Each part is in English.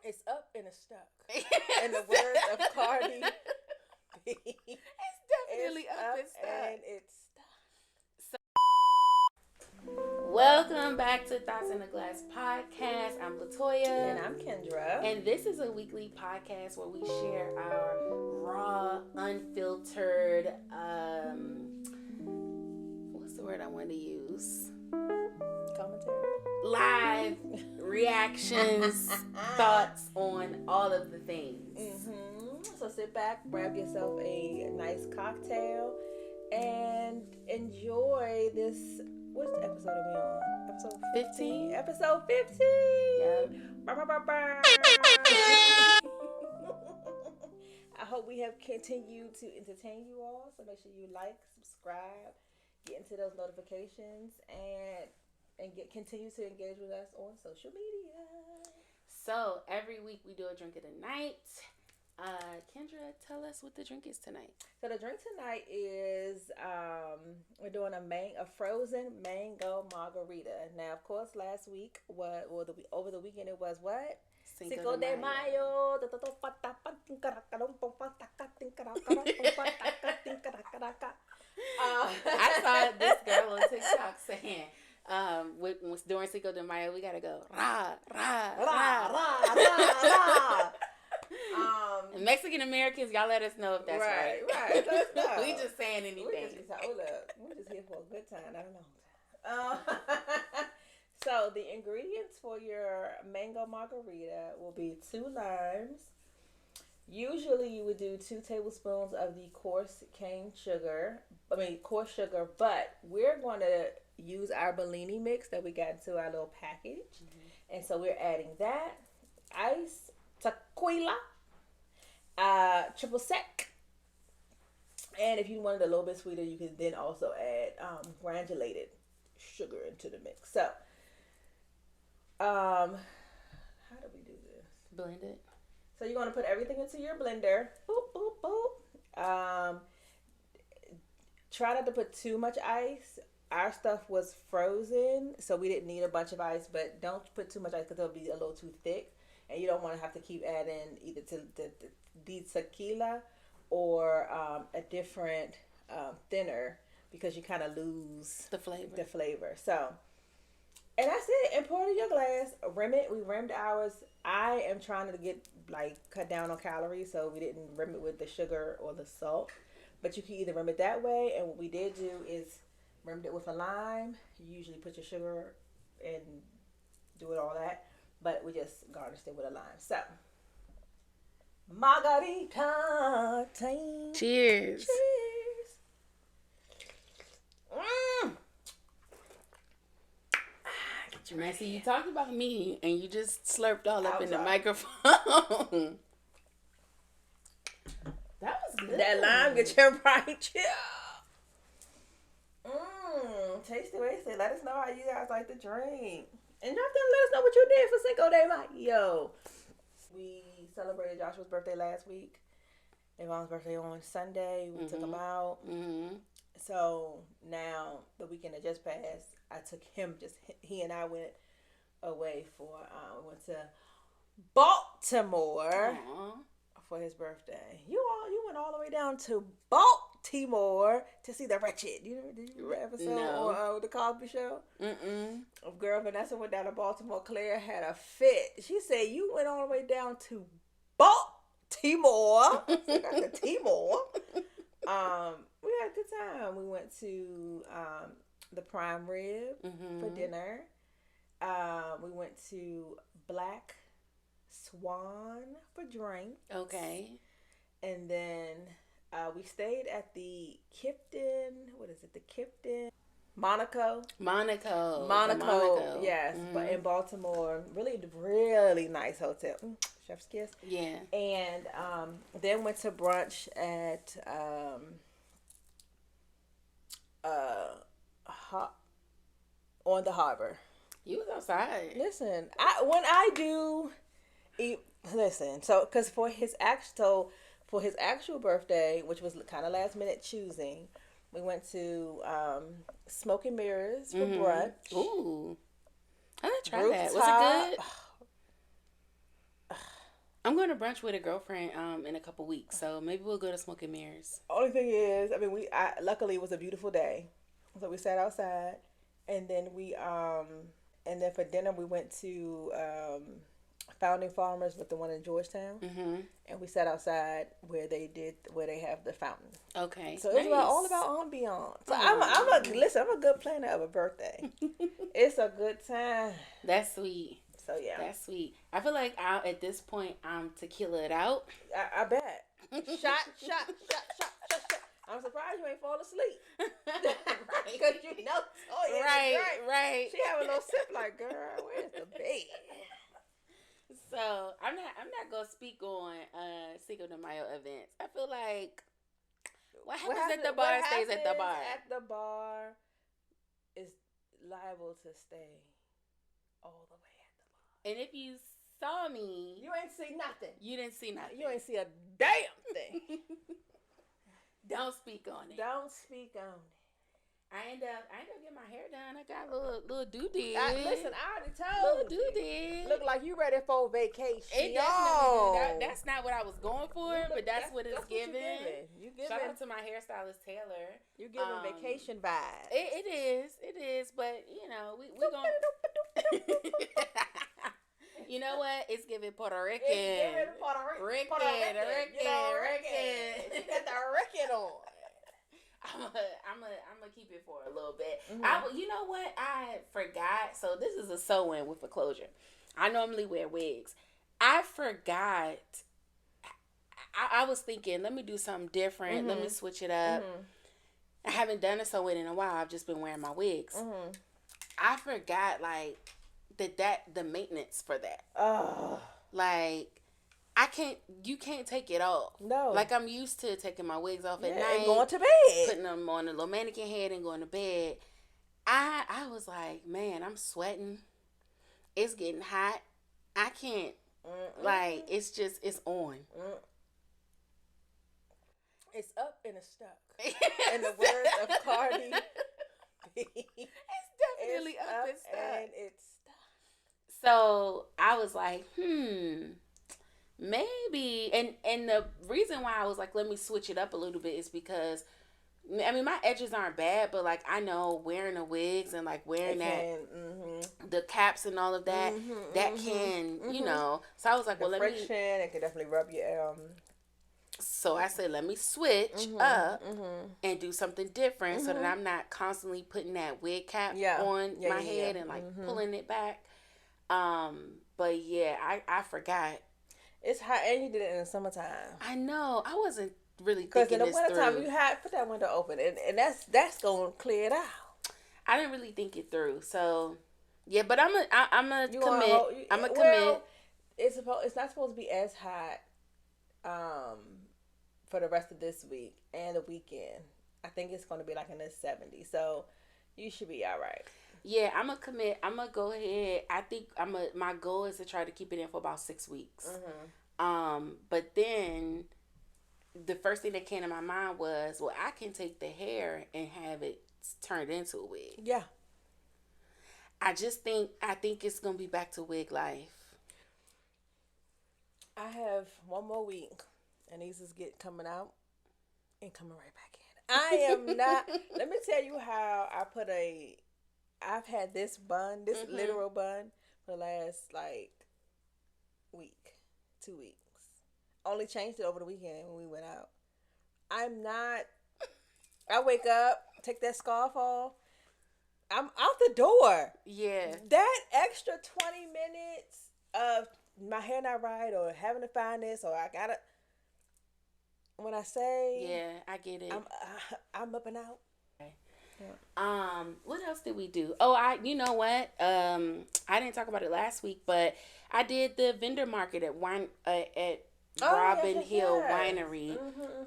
It's up and it's stuck. In the words of Cardi B. It's definitely up and stuck. And it's stuck. Welcome back to Thoughts in a Glass podcast. I'm LaToya. And I'm Kendra. And this is a weekly podcast where we share our raw, unfiltered, what's the word I want to use? Commentary. Live reactions, thoughts on all of the things. So sit back, grab yourself a nice cocktail, and enjoy this. Which episode are we on? Episode 15? Episode 15! Yep. I hope we have continued to entertain you all. So make sure you like, subscribe, get into those notifications, and continue to engage with us on social media. So every week we do a drink of the night. Kendra, tell us what the drink is tonight. So the drink tonight is we're doing a frozen mango margarita. Now, of course, last week over the weekend it was what? Cinco De Mayo. I saw this girl on TikTok saying, during Cinco De Mayo, we gotta go rah rah rah rah rah rah. Mexican Americans, y'all let us know if that's right. Right. Let us know. We just saying anything. We're just here for a good time, not a long time. So the ingredients for your mango margarita will be 2 limes. Usually you would do 2 tablespoons of the coarse sugar, but we're going to use our Bellini mix that we got into our little package. Mm-hmm. And so we're adding that, ice, tequila, triple sec, and if you wanted a little bit sweeter, you can then also add granulated sugar into the mix. So, how do we do this? Blend it. So you're going to put everything into your blender. Boop, boop, boop. Try not to put too much ice. Our stuff was frozen, so we didn't need a bunch of ice, but don't put too much ice because it'll be a little too thick. And you don't want to have to keep adding either to the tequila or a different thinner because you kind of lose the flavor. So, and that's it. And pour it in your glass. Rim it. We rimmed ours. I am trying to cut down on calories, so we didn't rim it with the sugar or the salt. But you can either rim it that way, and what we did do is rimmed it with a lime. You usually put your sugar and do it all that. But we just garnished it with a lime. So, margarita time. Cheers. Get your messy. You talked about me, and you just slurped all up in the microphone. That was good. That lime get your right chill. Tasty, wasty. Let us know how you guys like the drink. And y'all can let us know what you did for Cinco De Mayo. We celebrated Joshua's birthday last week. Yvonne's birthday on Sunday. We took him out. Mm-hmm. So now the weekend that just passed, I took him. He and I went away we went to Baltimore for his birthday. You went all the way down to Baltimore to see The Wretched. Did you ever episode on the Cosby Show? Girl Vanessa went down to Baltimore. Claire had a fit. She said, "You went all the way down to Baltimore." So got the Timor. We had a good time. We went to the Prime Rib for dinner. We went to Black Swan for drinks. Okay. And then we stayed at the Kipton. What is it? The Kipton Monaco. Yes, but in Baltimore, really nice hotel. Chef's kiss. Yeah. And then went to brunch at on the harbor. You was outside. Listen, so because for his actual birthday, which was kind of last minute choosing, we went to Smoke and Mirrors for brunch. Ooh, I tried that. Was it good? I'm going to brunch with a girlfriend in a couple weeks, so maybe we'll go to Smoke and Mirrors. Only thing is, I mean, luckily it was a beautiful day, so we sat outside, and then and then for dinner we went to Founding Farmers, with the one in Georgetown, and we sat outside where they have the fountain. Okay, so it's all about ambiance. So I'm a good planner of a birthday. It's a good time. That's sweet. So yeah, that's sweet. I feel like at this point I'm tequila it out. I bet. Shot. I'm surprised you ain't fall asleep. Right, because you know. Oh yeah, right. She have a little sip, like, girl, where's the bed? So I'm not gonna speak on Cinco de Mayo events. I feel like what happens at the bar stays at the bar. At the bar is liable to stay all the way at the bar. And if you saw me, you ain't see nothing. You didn't see nothing. You ain't see a damn thing. Don't speak on it. Don't speak on it. I end up getting my hair done. I got a little doodad. Listen, I already told you. Little doodad. Look like you ready for vacation. It definitely do. That's not what I was going for, but that's what it's giving. You giving. Shout out to my hairstylist Taylor. You giving vacation vibes. It is, but you know we gonna. You know what? It's giving Puerto Rican. It's giving Puerto Rican. Rican. She got the Rican on. I'm gonna keep it for a little bit. You know what? I forgot. So this is a sew-in with a closure. I normally wear wigs. I forgot. I was thinking, let me do something different. Let me switch it up. I haven't done a sew-in in a while. I've just been wearing my wigs. I forgot, like, the maintenance for that. Oh. Like, you can't take it off. No. Like, I'm used to taking my wigs off at night. And going to bed. Putting them on a little mannequin head and going to bed. I was like, man, I'm sweating. It's getting hot. I can't. Like, it's on. It's up and it's stuck. In the words of Cardi B. It's definitely up and stuck. And it's stuck. So, I was like, maybe. And the reason why I was like, let me switch it up a little bit is because, I mean, my edges aren't bad, but like, I know wearing the wigs and like wearing the caps and all of that, that can, you know. So I was like, well, friction, it can definitely rub your So I said, let me switch up and do something different so that I'm not constantly putting that wig cap on my head and like pulling it back. But yeah, I forgot. It's hot, and you did it in the summertime. I know. I wasn't really thinking this through. Because in the wintertime, you put that window open, and that's gonna clear it out. I didn't really think it through. So yeah, but I'm a commit. I'm a commit. It's not supposed to be as hot. For the rest of this week and the weekend, I think it's going to be like in the 70s. So you should be all right. Yeah, I'm gonna commit. I'm gonna go ahead. I think my goal is to try to keep it in for about 6 weeks. But then the first thing that came to my mind was, well, I can take the hair and have it turned into a wig. Yeah. I think it's gonna be back to wig life. I have one more week. And these is coming out and coming right back in. I am not. Let me tell you how I've had this bun, this literal bun, for the last like week, 2 weeks. Only changed it over the weekend when we went out. I wake up, take that scarf off. I'm out the door. Yeah. That extra 20 minutes of my hair not right or having to find this or I gotta. When I say, yeah, I get it. I'm up and out. Okay. Yeah. What else did we do? Oh, you know what? I didn't talk about it last week, but I did the vendor market at Robin Hill Winery.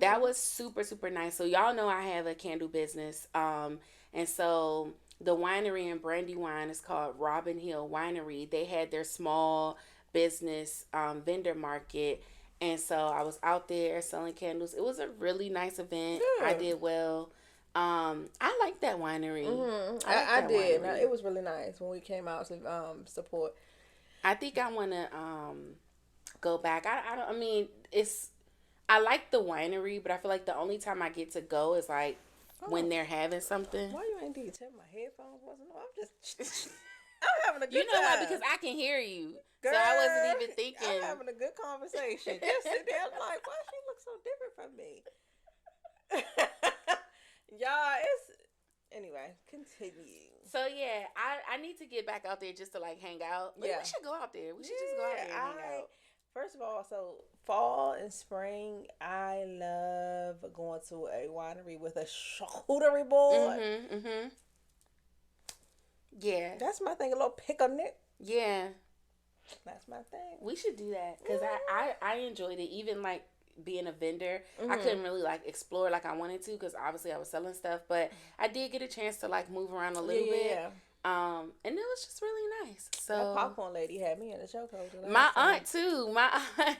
That was super, super nice. So y'all know I have a candle business. And so the winery in Brandywine is called Robin Hill Winery. They had their small business vendor market. And so I was out there selling candles. It was a really nice event. I did well. I like that winery. I did. Winery. It was really nice when we came out to support. I think I want to go back. I don't. I mean, it's. I like the winery, but I feel like the only time I get to go is like when they're having something. Why you ain't do tell my headphones wasn't on? I'm just. I'm having a good You know time. why? Because I can hear you. Girl, so I wasn't even thinking. I'm having a good conversation. Just sit there like, why she look so different from me? Y'all, it's anyway. Continue. So yeah, I need to get back out there just to like hang out. Maybe we should go out there. We should just go out there and hang out. First of all, so fall and spring, I love going to a winery with a charcuterie board. Yeah, that's my thing. A little picnic. Yeah, that's my thing. We should do that because I enjoyed it. Even like being a vendor, I couldn't really like explore like I wanted to because obviously I was selling stuff, but I did get a chance to like move around a little bit. And it was just really nice. So that popcorn lady had me in the chokehold. My aunt too. My aunt.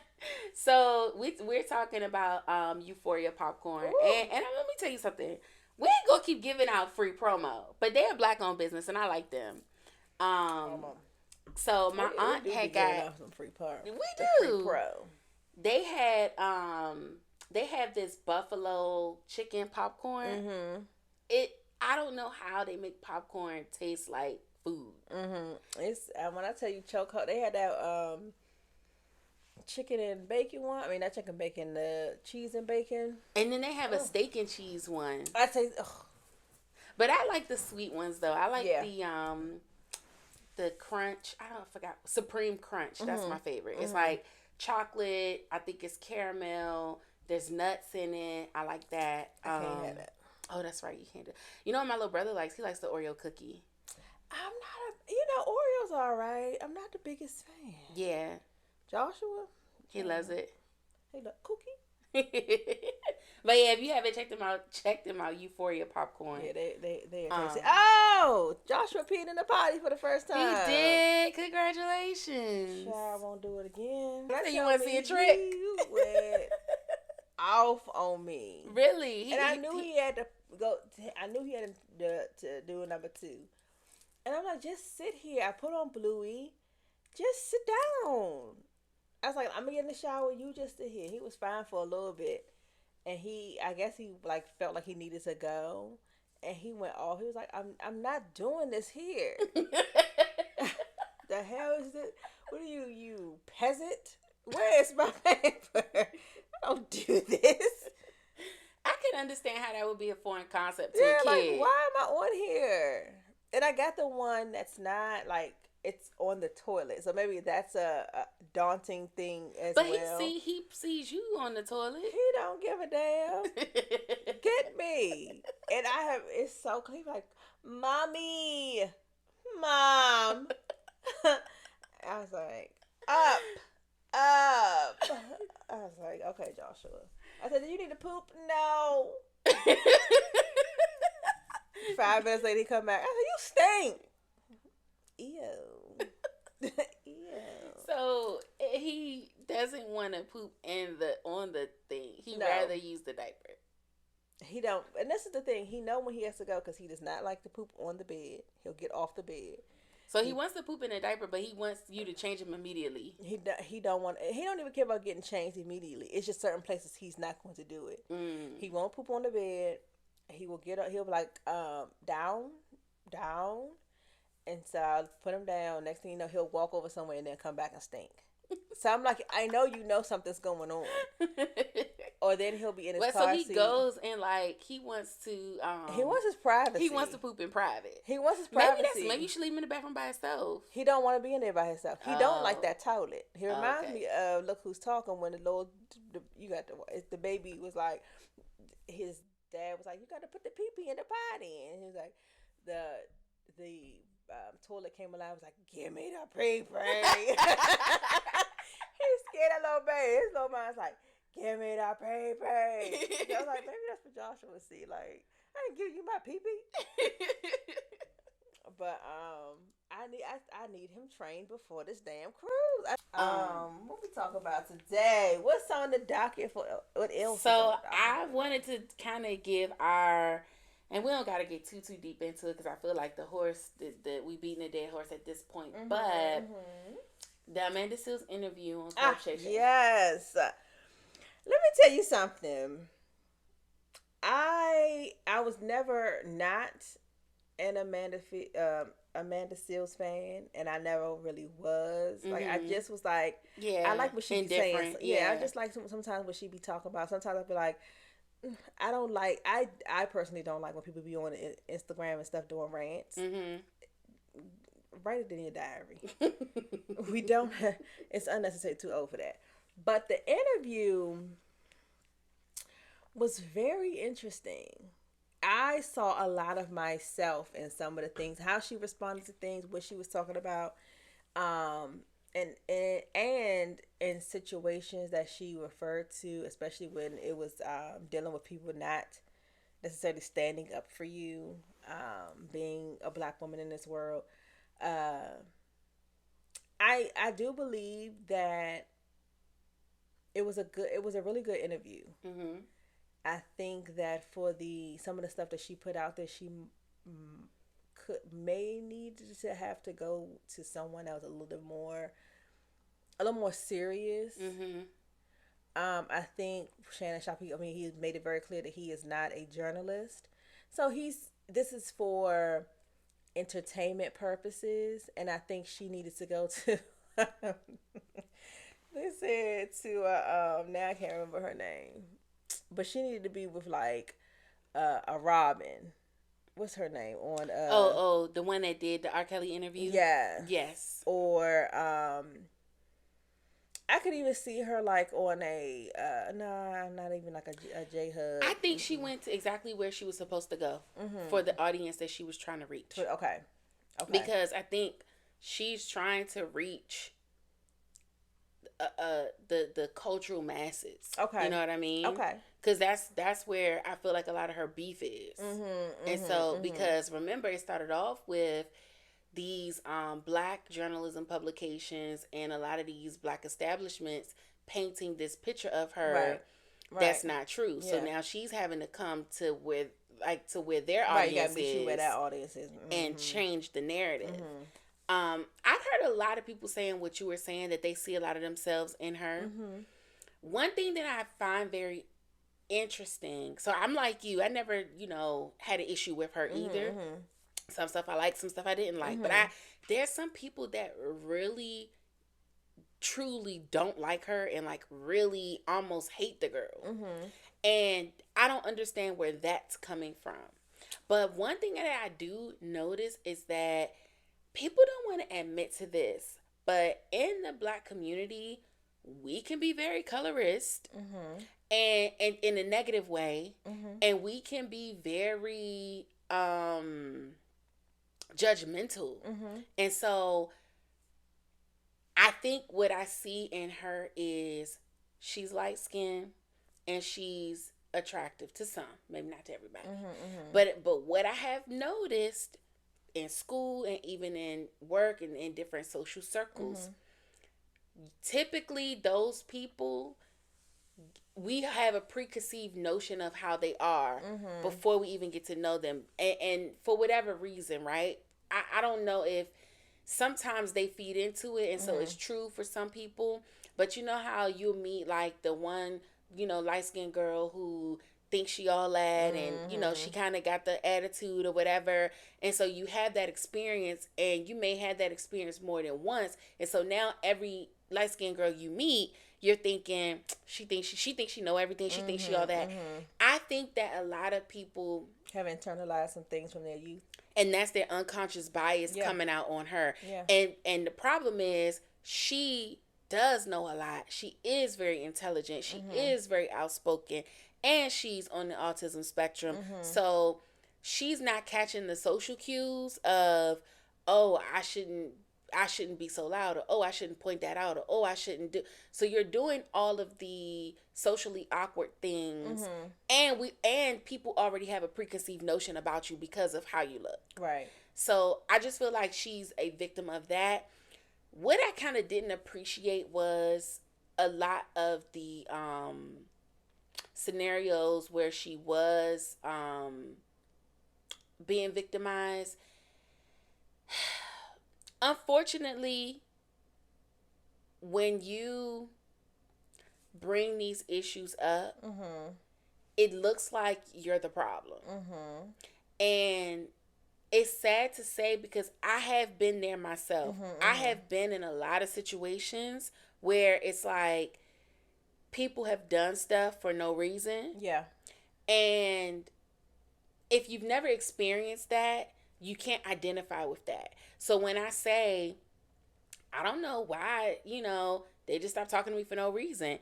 So we're talking about Euphoria popcorn, and let me tell you something. We ain't gonna keep giving out free promo, but they're a black-owned business, and I like them. So my aunt had got some free promo. We do. Free pro. They have this buffalo chicken popcorn. I don't know how they make popcorn taste like food. It's when I tell you chokehold, they had that chicken and bacon one. I mean, not chicken bacon, the cheese and bacon. And then they have a steak and cheese one. I say, but I like the sweet ones though. I like the crunch. I forgot Supreme Crunch. That's my favorite. It's like chocolate. I think it's caramel. There's nuts in it. I like that. I can't have that. Oh, that's right. You can't do. You know what my little brother likes? He likes the Oreo cookie. I'm not Oreos are alright. I'm not the biggest fan. Yeah. Joshua? He loves it. Hey, look, cookie. But yeah, if you haven't check them out. Euphoria popcorn. Yeah, they are tasty. Oh, Joshua peed in the potty for the first time. He did. Congratulations. Sure, I won't do it again. So you want to see a trick? You went off on me. Really? And I knew he had to go. I knew he had to do a number 2. And I'm like, just sit here. I put on Bluey. Just sit down. I was like, I'm gonna get in the shower. You just sit here. He was fine for a little bit, and I guess he like felt like he needed to go, and he went off. He was like, I'm not doing this here. The hell is this? What are you peasant? Where is my paper? Don't do this. I can understand how that would be a foreign concept to a kid. Like, why am I on here? And I got the one that's not like it's on the toilet, so maybe that's a daunting thing as well. But he sees you on the toilet. He don't give a damn. Get me. And it's so clean. Like, mommy, mom. I was like, up. I was like, okay, Joshua. I said, do you need to poop? No. 5 minutes later, he come back. I said, you stink. Ew. Ew. So he doesn't want to poop on the thing. He'd rather use the diaper. He don't, and this is the thing. He know when he has to go because he does not like to poop on the bed. He'll get off the bed. So he wants to poop in a diaper, but he wants you to change him immediately. He don't want. He don't even care about getting changed immediately. It's just certain places he's not going to do it. He won't poop on the bed. He will get up. He'll be like down, and so I'll put him down. Next thing you know, he'll walk over somewhere and then come back and stink. So I'm like, I know you know something's going on. Or then he'll be in his car seat. So he goes and like he wants to. He wants his privacy. He wants to poop in private. He wants his privacy. Maybe you should leave him in the bathroom by himself. He don't want to be in there by himself. He don't like that toilet. He reminds me of Look Who's Talking when the baby was like, his dad was like, you got to put the pee-pee in the potty, and he was like, the toilet came alive. Was like, give me the pee-pee. He scared that little baby. His little mind's like, give me the pee-pee. I was like, maybe that's what Joshua would see. Like, I ain't give you my pee-pee. But I need him trained before this damn cruise. What we talk about today? What's on the docket for what else? So I wanted to kind of give our, and we don't got to get too deep into it because I feel like the horse, we beating a dead horse at this point. But The Amanda Seales interview on Club Shay Shay. Yes. Let me tell you something. I was never not an Amanda Seales fan, and I never really was. Like I just was like, I like what she be saying. Yeah, I just like sometimes what she be talking about. Sometimes I be like, I don't like. I personally don't like when people be on Instagram and stuff doing rants. Write it in your diary. We don't. It's unnecessary. Too old for that. But the interview was very interesting. I saw a lot of myself in some of the things, how she responded to things, what she was talking about, and in situations that she referred to, especially when it was dealing with people not necessarily standing up for you, being a black woman in this world. Uh, I do believe that it was a really good interview. I think that for some of the stuff that she put out there, she may need to have to go to someone else a little more serious. I think Shannon Sharp. He made it very clear that he is not a journalist. So this is for entertainment purposes, and I think she needed to go to. They said to now I can't remember her name, but she needed to be with like a Robin. What's her name on? The one that did the R. Kelly interview. Yeah. Yes. Or I could even see her like on a not even like a J Hub. I think she went to exactly where she was supposed to go for the audience that she was trying to reach. Okay. Because I think she's trying to reach the cultural masses. Okay. You know what I mean? Okay. Because that's where I feel like a lot of her beef is. And so because remember it started off with these black journalism publications and a lot of these black establishments painting this picture of her that's not true. Yeah. So now she's having to come to where their audience is, where that audience is, and change the narrative. I've heard a lot of people saying what you were saying, that they see a lot of themselves in her. One thing that I find very interesting, so I'm like you, I never, had an issue with her either. Some stuff I like, some stuff I didn't like. But there's some people that really, truly don't like her and like really almost hate the girl. And I don't understand where that's coming from. But one thing that I do notice is that people don't want to admit to this, but in the black community, we can be very colorist and in a negative way. And we can be very judgmental. And so I think what I see in her is she's light skinned and she's attractive to some, maybe not to everybody. But what I have noticed in school and even in work and in different social circles, typically those people, we have a preconceived notion of how they are before we even get to know them. And for whatever reason, right? I don't know if sometimes they feed into it and so it's true for some people. But you know how you'll meet like the one, light-skinned girl who thinks she all that and, she kind of got the attitude or whatever. And so you have that experience and you may have that experience more than once. And so now every light-skinned girl you meet, you're thinking, she thinks she know everything. She thinks she all that. I think that a lot of people have internalized some things from their youth. And that's their unconscious bias coming out on her. And the problem is she does know a lot. She is very intelligent. She is very outspoken. And she's on the autism spectrum. So she's not catching the social cues of, oh, I shouldn't be so loud, or oh, I shouldn't point that out, or oh, I shouldn't do. So you're doing all of the socially awkward things, and people already have a preconceived notion about you because of how you look. Right. So I just feel like she's a victim of that. What I kind of didn't appreciate was a lot of the scenarios where she was being victimized. Unfortunately, when you bring these issues up, Mm-hmm. it looks like you're the problem. Mm-hmm. And it's sad to say because I have been there myself. Mm-hmm. I Mm-hmm. have been in a lot of situations where it's like people have done stuff for no reason. Yeah. And if you've never experienced that, you can't identify with that. So when I say, I don't know why, they just stopped talking to me for no reason.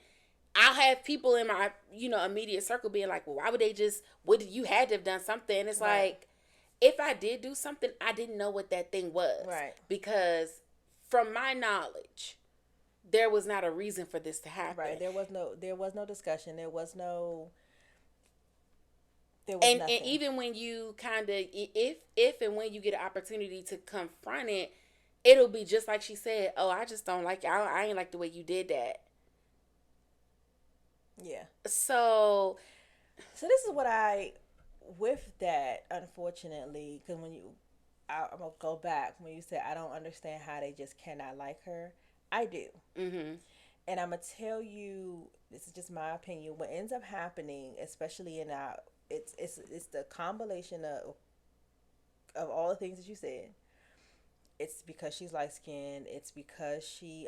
I'll have people in my, immediate circle being like, well, why would they just, you had to have done something. And it's Right. like, if I did do something, I didn't know what that thing was. Right. Because from my knowledge, there was not a reason for this to happen. Right. There was no discussion. There was nothing. And even when you kind of, if and when you get an opportunity to confront it, it'll be just like she said, oh, I just don't like, I ain't like the way you did that. Yeah. So this is what with that, unfortunately, because I'm going to go back, when you said, I don't understand how they just cannot like her. I do. Mm-hmm. And I'm going to tell you, this is just my opinion, what ends up happening, especially in our, it's the combination of all the things that you said. It's because she's light skinned. It's because she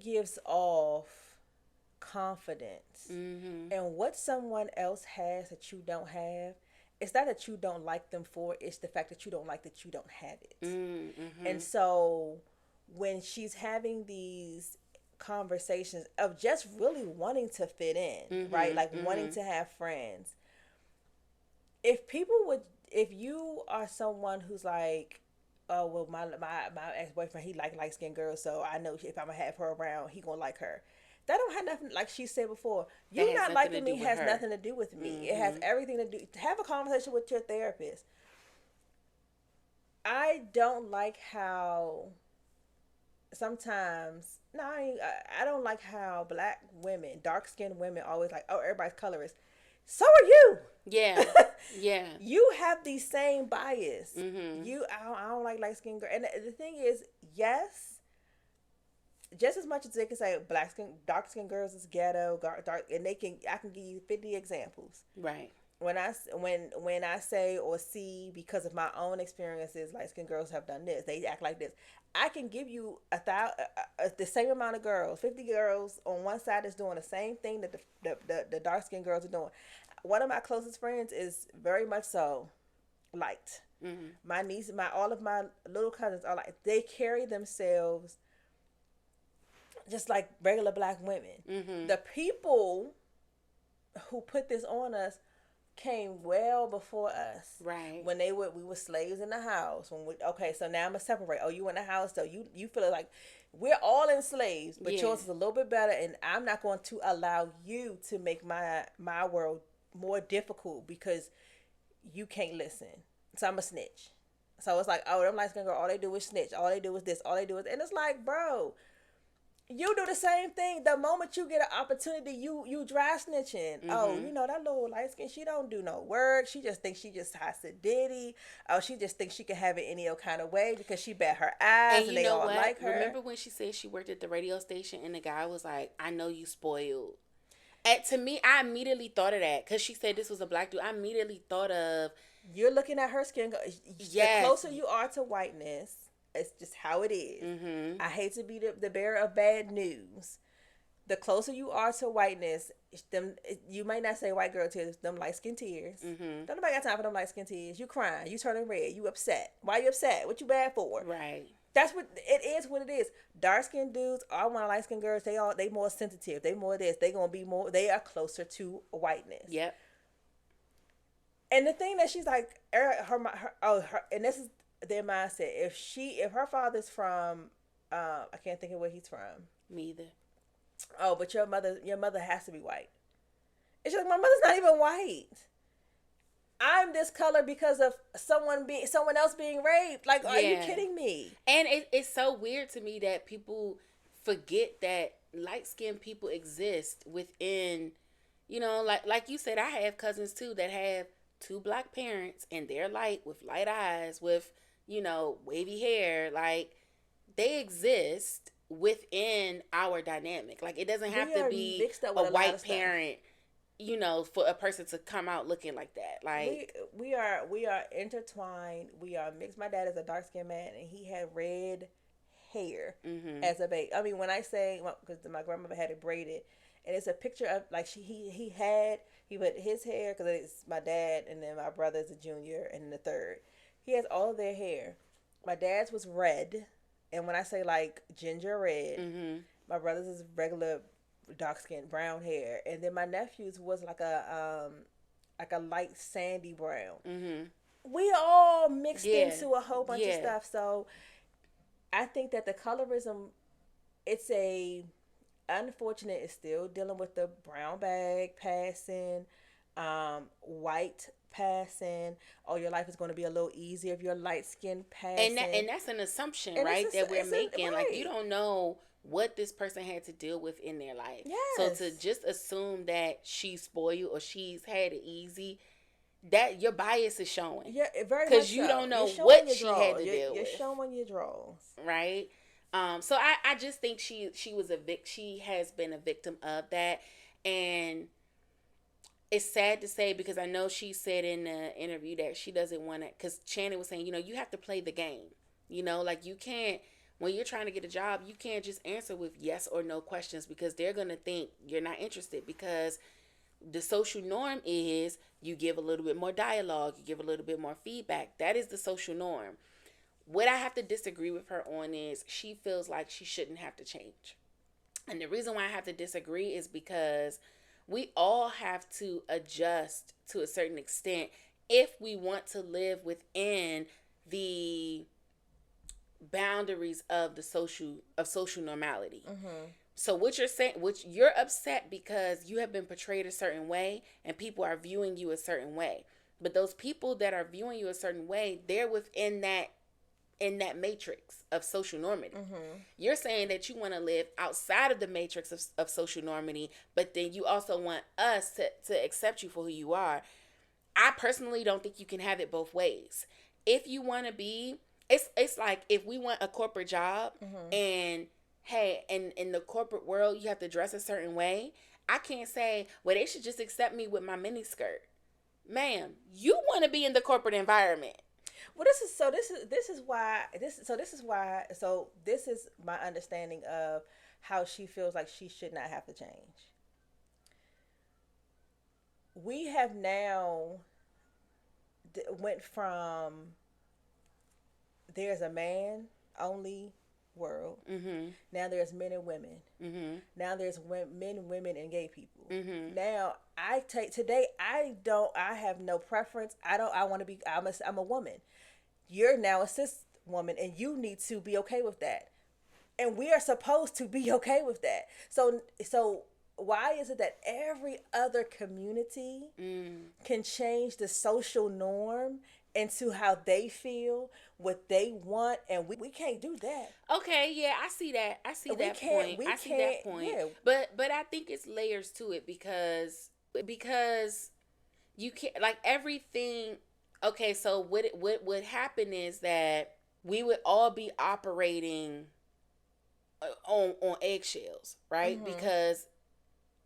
gives off confidence. Mm-hmm. And what someone else has that you don't have, it's not that you don't like them for, it's the fact that you don't like that you don't have it. Mm-hmm. And so when she's having these conversations of just really wanting to fit in, mm-hmm. right? Like mm-hmm. wanting to have friends. If you are someone who's like, oh, well, my ex-boyfriend, he like light-skinned girls, so I know if I'm going to have her around, he going to like her. That don't have nothing, like she said before, you not liking me has nothing to do with me. Mm-hmm. It has everything to do, have a conversation with your therapist. I don't like how sometimes, I don't like how black women, dark-skinned women always like, oh, everybody's colorist. So are you. Yeah. Yeah. You have the same bias. Mm-hmm. I don't like light-skinned girls. And the thing is, yes, just as much as they can say dark skin girls is ghetto, dark, and I can give you 50 examples. Right. When I say or see, because of my own experiences, light skinned girls have done this, they act like this. I can give you the same amount of girls, 50 girls on one side that's doing the same thing that the dark skinned girls are doing. One of my closest friends is very much so light. Mm-hmm. My niece, all of my little cousins are like, they carry themselves just like regular black women. Mm-hmm. The people who put this on us came well before us. Right. When we were slaves in the house. So now I'm gonna separate. Oh, you in the house, so you feel like we're all enslaved, but yours is a little bit better, and I'm not going to allow you to make my world more difficult because you can't listen. So I'm a snitch. So it's like, oh, them light skinned girl, all they do is snitch. All they do is this. All they do is, and it's like, bro, you do the same thing. The moment you get an opportunity, you dry snitching. Mm-hmm. Oh, that little light skin, she don't do no work. She just thinks she just has to ditty. Oh, she just thinks she can have it any old kind of way because she bat her eyes and they all like her. Remember when she said she worked at the radio station and the guy was like, I know you spoiled. To me, I immediately thought of that because she said this was a black dude. I immediately thought of... You're looking at her skin. Yes. The closer you are to whiteness, it's just how it is. Mm-hmm. I hate to be the bearer of bad news. The closer you are to whiteness, you may not say white girl tears, them light skin tears. Mm-hmm. Don't nobody got time for them light skin tears. You crying, you turning red, you upset. Why you upset? What you bad for? Right. That's what it is. What it is. Dark skinned dudes, all one light skinned girls. They more sensitive. They more this. They gonna be more. They are closer to whiteness. Yep. And the thing that she's like, and this is their mindset. If her father's from, I can't think of where he's from. Me either. Oh, but your mother has to be white. And she's like, my mother's not even white. I'm this color because of someone else being raped. Like, are you kidding me? And it's so weird to me that people forget that light-skinned people exist within, like you said, I have cousins too that have 2 black parents and they're light with light eyes with, wavy hair. Like, they exist within our dynamic. Like, it doesn't have to be a white parent, you know, for a person to come out looking like that. Like, we are intertwined. We are mixed. My dad is a dark skinned man, and he had red hair as a baby. I mean, when I say, because my grandmother had it braided, and it's a picture of like he put his hair, because it's my dad, and then my brother's a junior and the third. He has all of their hair. My dad's was red, and when I say like ginger red, my brother's is regular dark skin brown hair, and then my nephew's was like a light sandy brown. We all mixed into a whole bunch of stuff. So I think that the colorism, it's a unfortunate. It's still dealing with the brown bag passing, white passing. Oh, your life is going to be a little easier if you're light skin passing. And that's an assumption, right? That we're making. Like, you don't know what this person had to deal with in their life. Yes. So to just assume that she's spoiled or she's had it easy, that your bias is showing. Yeah, very much. Because you don't know what she had to deal with. You're showing your draws. Right? So I just think she has been a victim of that. And it's sad to say, because I know she said in the interview that she doesn't want to, because Shannon was saying, you know, you have to play the game. You know, like, you can't, when you're trying to get a job, you can't just answer with yes or no questions, because they're going to think you're not interested, because the social norm is you give a little bit more dialogue, you give a little bit more feedback. That is the social norm. What I have to disagree with her on is she feels like she shouldn't have to change. And the reason why I have to disagree is because we all have to adjust to a certain extent if we want to live within the boundaries of social normality. So what you're saying, you're upset because you have been portrayed a certain way and people are viewing you a certain way. But those people that are viewing you a certain way, they're within that matrix of social normity. You're saying that you want to live outside of the matrix of social normity, but then you also want us to accept you for who you are. I personally don't think you can have it both ways. If you want to be, it's like if we want a corporate job and hey, in the corporate world, you have to dress a certain way. I can't say, well, they should just accept me with my mini skirt. Ma'am, you want to be in the corporate environment. Well, this is my understanding of how she feels like she should not have to change. We have now went from there's a man only world. Now there's men and women. Now there's men, women, and gay people. Now I have no preference. I'm a woman. You're now a cis woman, and you need to be okay with that. And we are supposed to be okay with that. So why is it that every other community can change the social norm into how they feel, what they want, and we can't do that. Okay, yeah, I see that. I see that point. Yeah. But I think it's layers to it because you can't, like, everything. Okay, so what would happen is that we would all be operating on eggshells, right? Because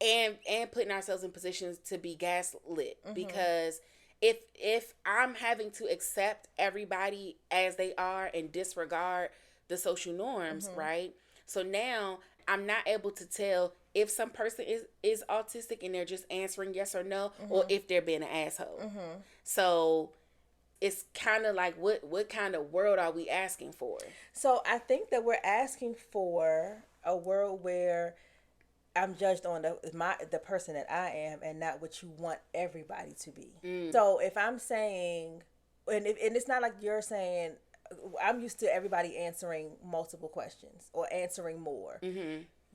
and putting ourselves in positions to be gaslit because if I'm having to accept everybody as they are and disregard the social norms, right? So now I'm not able to tell if some person is autistic and they're just answering yes or no, or if they're being an asshole. So it's kind of like, what kind of world are we asking for? So I think that we're asking for a world where I'm judged on the person that I am and not what you want everybody to be. So if I'm saying, and it's not like you're saying, I'm used to everybody answering multiple questions or answering more.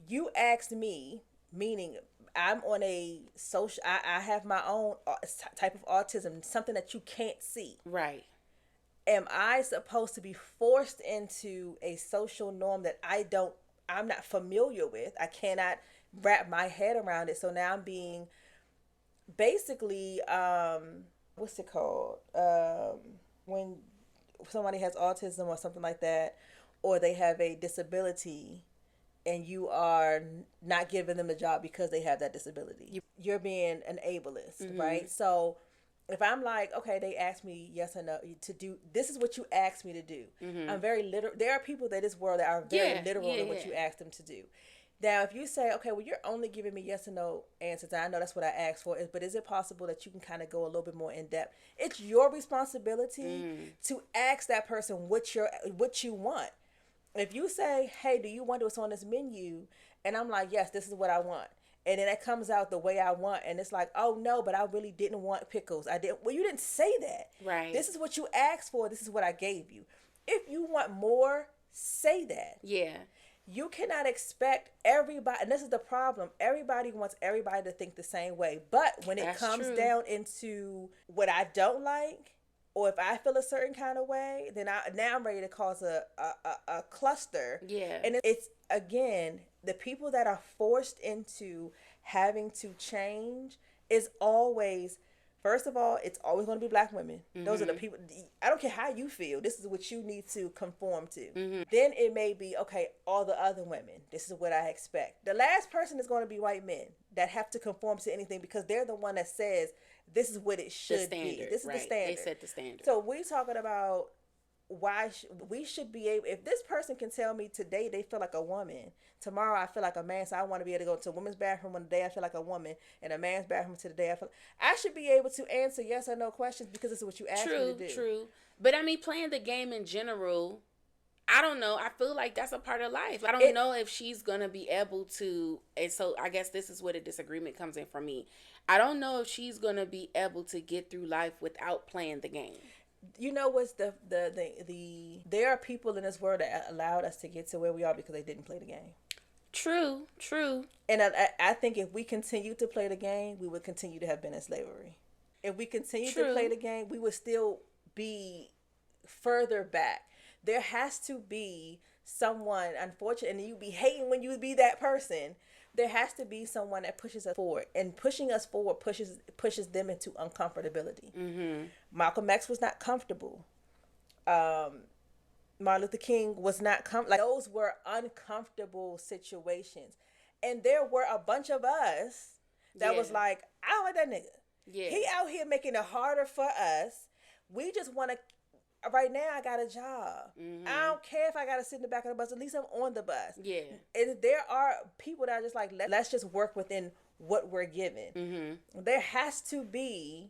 You asked me, meaning I'm on a social, I have my own type of autism, something that you can't see. Right. Am I supposed to be forced into a social norm that I'm not familiar with? I cannot wrap my head around it. So now I'm being basically, what's it called? When somebody has autism or something like that, or they have a disability and you are not giving them a job because they have that disability. You're being an ableist, right? So if I'm like, okay, they asked me yes or no to do, this is what you asked me to do. I'm very literal. There are people in this world that are very literal in what you ask them to do. Now, if you say, okay, well, you're only giving me yes or no answers, and I know that's what I asked for, but is it possible that you can kind of go a little bit more in depth? It's your responsibility to ask that person what you want. If you say, hey, do you want what's on this menu? And I'm like, yes, this is what I want. And then it comes out the way I want, and it's like, oh no, but I really didn't want pickles. I didn't. Well, you didn't say that. Right. This is what you asked for. This is what I gave you. If you want more, say that. Yeah. You cannot expect everybody, and this is the problem. Everybody wants everybody to think the same way. But when it comes down into what I don't like, or if I feel a certain kind of way, then now I'm ready to cause a cluster. Yeah. And it's, again, the people that are forced into having to change is always, first of all, it's always going to be black women. Those are the people. I don't care how you feel. This is what you need to conform to. Then it may be, okay, all the other women. This is what I expect. The last person is going to be white men that have to conform to anything because they're the one that says this is what it should be. This is the standard. They set the standard. So we're talking about why we should be able, if this person can tell me today they feel like a woman, tomorrow I feel like a man, so I want to be able to go to a woman's bathroom one day I feel like a woman, and a man's bathroom to the day I should be able to answer yes or no questions because this is what you asked me to do. True. But I mean, playing the game in general, I don't know. I feel like that's a part of life. I don't know if she's going to be able to, and so I guess this is where the disagreement comes in for me. I don't know if she's going to be able to get through life without playing the game. You know what's the there are people in this world that allowed us to get to where we are because they didn't play the game. True. And I think if we continue to play the game, we would continue to have been in slavery. If we continue to play the game, we would still be further back. There has to be someone, unfortunately, and you be hating when you be that person. There has to be someone that pushes us forward, and pushing us forward pushes them into uncomfortability. Malcolm X was not comfortable. Martin Luther King was not like those were uncomfortable situations, and there were a bunch of us that was like, I don't like that nigga. Yeah, he out here making it harder for us. We just want to. Right now, I got a job. I don't care if I got to sit in the back of the bus. At least I'm on the bus. Yeah. And there are people that are just like, let's just work within what we're given. There has to be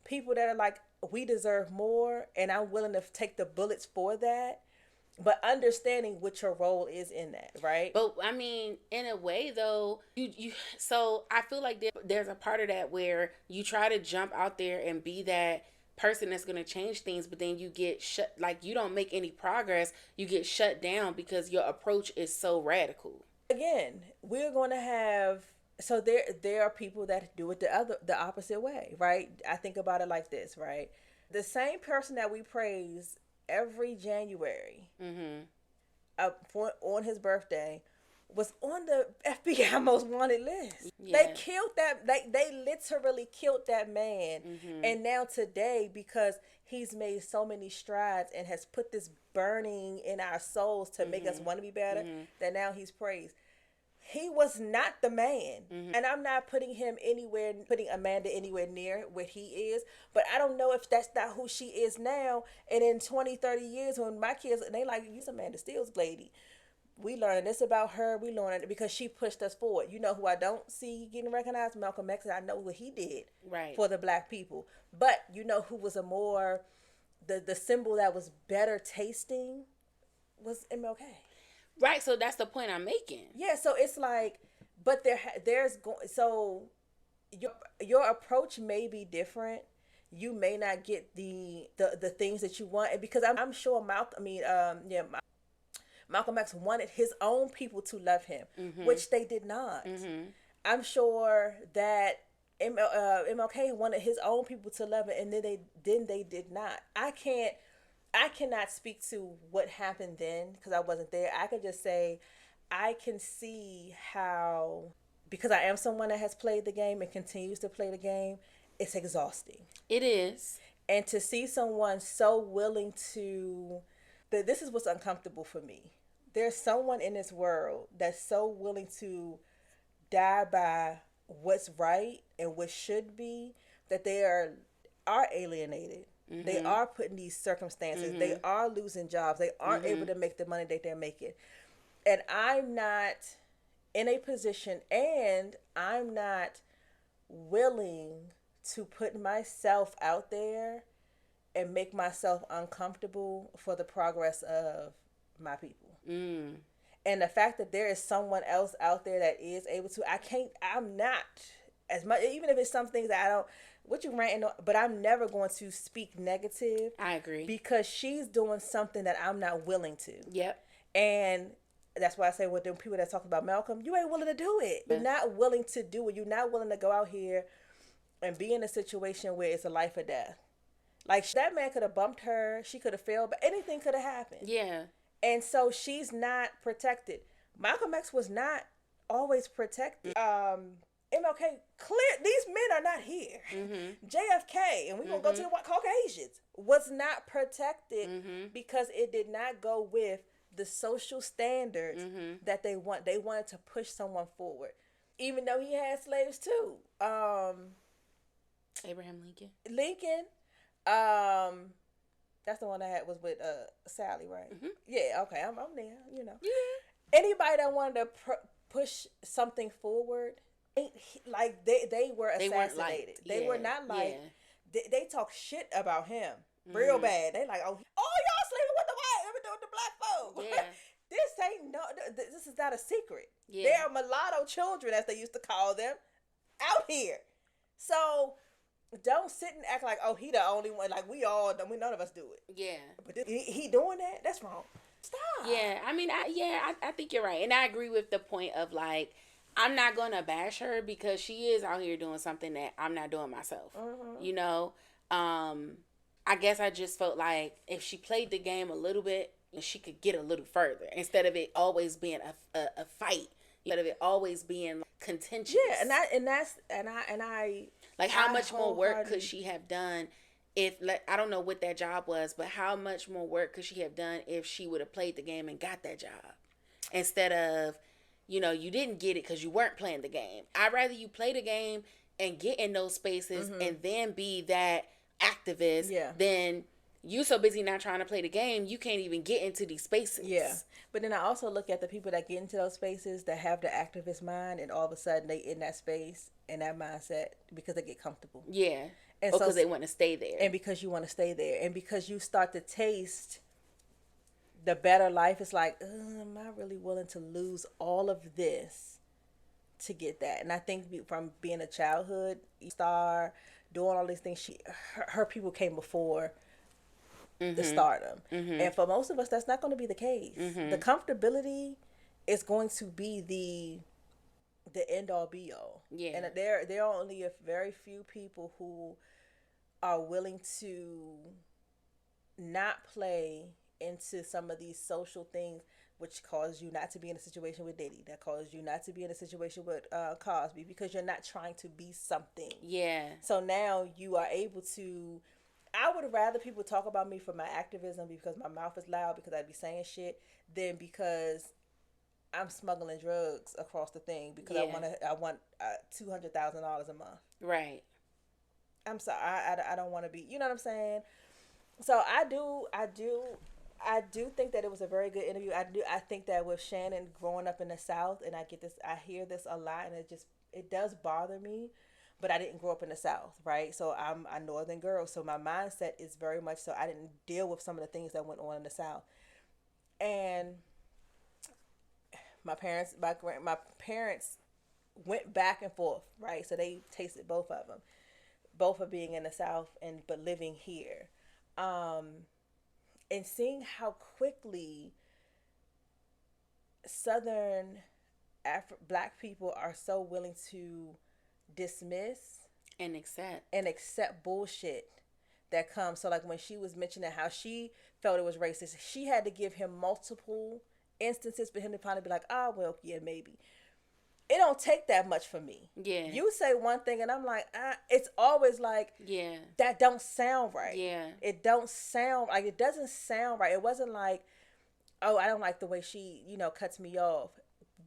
people that are like, we deserve more, and I'm willing to take the bullets for that. But understanding what your role is in that, right? But I mean, in a way, though, you. So I feel like there's a part of that where you try to jump out there and be that person that's going to change things, but then you get shut, like you don't make any progress. You get shut down because your approach is so radical. Again, we're going to have, so there are people that do it the opposite way, right? I think about it like this, right? The same person that we praise every January on his birthday was on the FBI most wanted list. They killed that. They literally killed that man. And now today, because he's made so many strides and has put this burning in our souls to make us want to be better, that now he's praised. He was not the man. And I'm not putting Amanda anywhere near what he is. But I don't know if that's not who she is now. And in 20, 30 years, when my kids, they like, you's Amanda Steele's lady. We learned this about her. We learned it because she pushed us forward. You know who I don't see getting recognized? Malcolm X. I know what he did for the black people. But you know who was the symbol that was better tasting was MLK. Right. So that's the point I'm making. Yeah. So it's like, but so your approach may be different. You may not get the things that you want, and because I'm sure Malcolm X wanted his own people to love him, which they did not. I'm sure that MLK wanted his own people to love him, and then they did not. I cannot speak to what happened then because I wasn't there. I could just say I can see how, because I am someone that has played the game and continues to play the game, it's exhausting. It is. And to see someone so willing to, this is what's uncomfortable for me. there's someone in this world that's so willing to die by what's right and what should be that they are alienated. Mm-hmm. They are put in these circumstances. Mm-hmm. They are losing jobs. They aren't able to make the money that they're making. And I'm not in a position, and I'm not willing to put myself out there and make myself uncomfortable for the progress of my people. Mm. And the fact that there is someone else out there that is able to, I'm not as much, even if it's some things that I don't, what you ranting on, but I'm never going to speak negative. I agree. Because she's doing something that I'm not willing to. Yep. And that's why I say with them people that talk about Malcolm, you ain't willing to do it. You're not willing to do it. You're not willing to go out here and be in a situation where it's a life or death. Like, that man could have bumped her. She could have failed, but anything could have happened. Yeah. And so she's not protected. Malcolm X was not always protected. MLK, these men are not here. Mm-hmm. JFK, and we're going to go to the Caucasians, was not protected because it did not go with the social standards that they want. They wanted to push someone forward. Even though he had slaves too. Abraham Lincoln. That's the one I had was with Sally, right? Mm-hmm. Yeah, okay, I'm there, you know. Yeah. Anybody that wanted to push something forward, like they were assassinated. They were not like, they talk shit about him real bad. They like, oh, y'all sleeping with the white, let me do with the black folk. Yeah. This is not a secret. Yeah. There are mulatto children, as they used to call them, out here. So don't sit and act like, oh, he the only one. Like, none of us do it. Yeah. But he doing that? That's wrong. Stop. Yeah, I mean, I think you're right. And I agree with the point of, like, I'm not going to bash her because she is out here doing something that I'm not doing myself. Mm-hmm. You know? I guess I just felt like if she played the game a little bit, she could get a little further instead of it always being a fight. Instead of it always being contentious. Yeah, and I like, how much more work could she have done if, like, I don't know what that job was, but how much more work could she have done if she would have played the game and got that job instead of, you know, you didn't get it because you weren't playing the game. I'd rather you play the game and get in those spaces and then be that activist than you so busy not trying to play the game, you can't even get into these spaces. Yeah. But then I also look at the people that get into those spaces that have the activist mind, and all of a sudden they in that space and that mindset because they get comfortable. Yeah. And because they want to stay there. And because you want to stay there. And because you start to taste the better life, it's like, am I really willing to lose all of this to get that? And I think from being a childhood star, doing all these things, her people came before the stardom. Mm-hmm. And for most of us, that's not going to be the case. Mm-hmm. The comfortability is going to be the end all be all. Yeah. And there are only a very few people who are willing to not play into some of these social things which cause you not to be in a situation with Diddy, that cause you not to be in a situation with Cosby, because you're not trying to be something. Yeah. So now you are able to, I would rather people talk about me for my activism because my mouth is loud, because I'd be saying shit, than because I'm smuggling drugs across the thing because I want $200,000 a month. Right. I'm sorry. I don't want to be. You know what I'm saying? So I do think that it was a very good interview. I think that with Shannon growing up in the South, and I hear this a lot, and it does bother me. But I didn't grow up in the South, right? So I'm a Northern girl. So my mindset is very much so I didn't deal with some of the things that went on in the South. And my parents went back and forth, right? So they tasted both of them, both of being in the South but living here, and seeing how quickly Southern Black people are so willing to dismiss and accept bullshit that comes. So like when she was mentioning how she felt it was racist, she had to give him multiple instances for him to finally be like, oh, well, yeah, maybe. It don't take that much for me. Yeah. You say one thing and I'm like, it's always like, yeah, that don't sound right. Yeah. It don't sound like, it doesn't sound right. It wasn't like oh, I don't like the way she, cuts me off.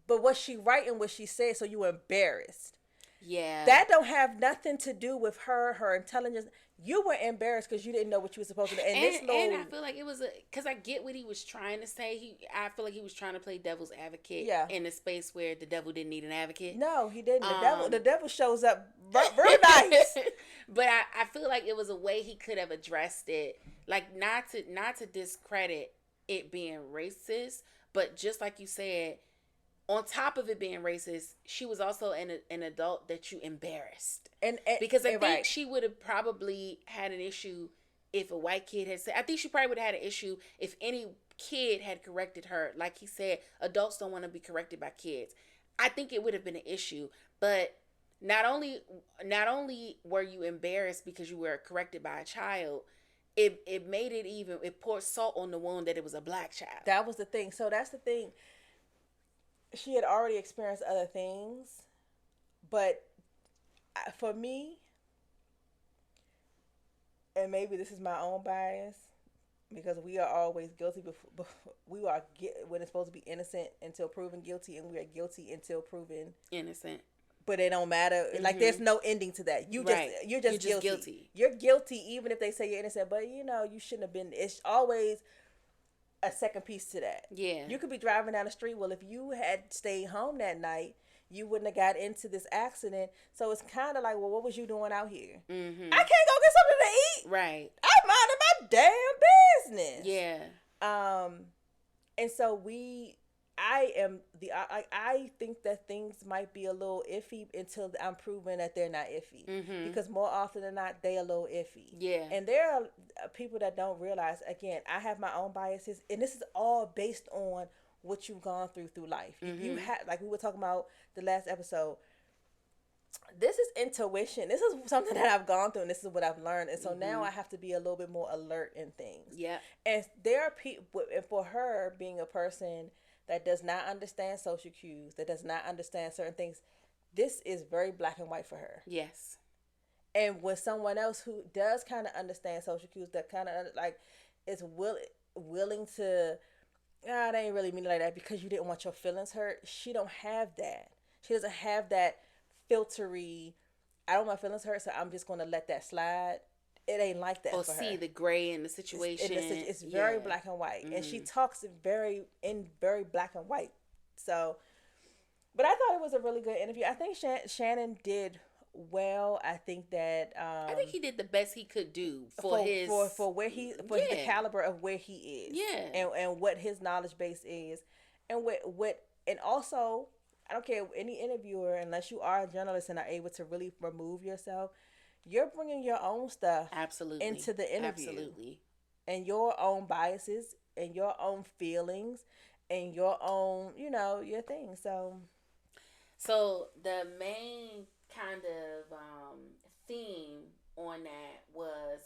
But was she right in what she said? So you were embarrassed. Yeah. That don't have nothing to do with her intelligence. You were embarrassed because you didn't know what you were supposed to do. And I feel like it was because I get what he was trying to say. I feel like he was trying to play devil's advocate. Yeah. In a space where the devil didn't need an advocate. No, he didn't. The devil shows up real nice. But I feel like it was a way he could have addressed it, like not to discredit it being racist, but just like you said, on top of it being racist, she was also an adult that you embarrassed. And because I think she would have probably had an issue if a white kid had said. I think she probably would have had an issue if any kid had corrected her. Like he said, adults don't want to be corrected by kids. I think it would have been an issue. But not only were you embarrassed because you were corrected by a child, it made it poured salt on the wound that it was a black child. That was the thing. So that's the thing. She had already experienced other things, but for me, and maybe this is my own bias, because we are always guilty before we are when it's supposed to be innocent until proven guilty, and we are guilty until proven innocent. But it don't matter. Mm-hmm. Like there's no ending to that. You're just guilty. You're guilty even if they say you're innocent. But you shouldn't have been. It's always a second piece to that. Yeah. You could be driving down the street. Well, if you had stayed home that night, you wouldn't have got into this accident. So it's kind of like, well, what was you doing out here? Mm-hmm. I can't go get something to eat. Right. I'm minding my damn business. Yeah. And so I think that things might be a little iffy until I'm proven that they're not iffy. Mm-hmm. Because more often than not, they a little iffy. Yeah. And there are people that don't realize, again, I have my own biases, and this is all based on what you've gone through life. Mm-hmm. You have, like we were talking about the last episode, this is intuition. This is something that I've gone through, and this is what I've learned. And so now I have to be a little bit more alert in things. Yeah. And there are people, and for her being a person that does not understand social cues, that does not understand certain things, this is very black and white for her. Yes. And with someone else who does kind of understand social cues, that kind of like is willing to, it ain't really mean like that because you didn't want your feelings hurt. She don't have that. She doesn't have that filtery, I don't want my feelings hurt, so I'm just going to let that slide. It ain't like that for her. Or see the gray in the situation. It's very black and white. Mm-hmm. And she talks very black and white. So, but I thought it was a really good interview. I think Shannon did well. I think that I think he did the best he could do for the caliber of where he is. Yeah. And what his knowledge base is. And and also, I don't care any interviewer, unless you are a journalist and are able to really remove yourself, you're bringing your own stuff into the interview. Absolutely. And your own biases and your own feelings and your own, your thing. So the main kind of theme on that was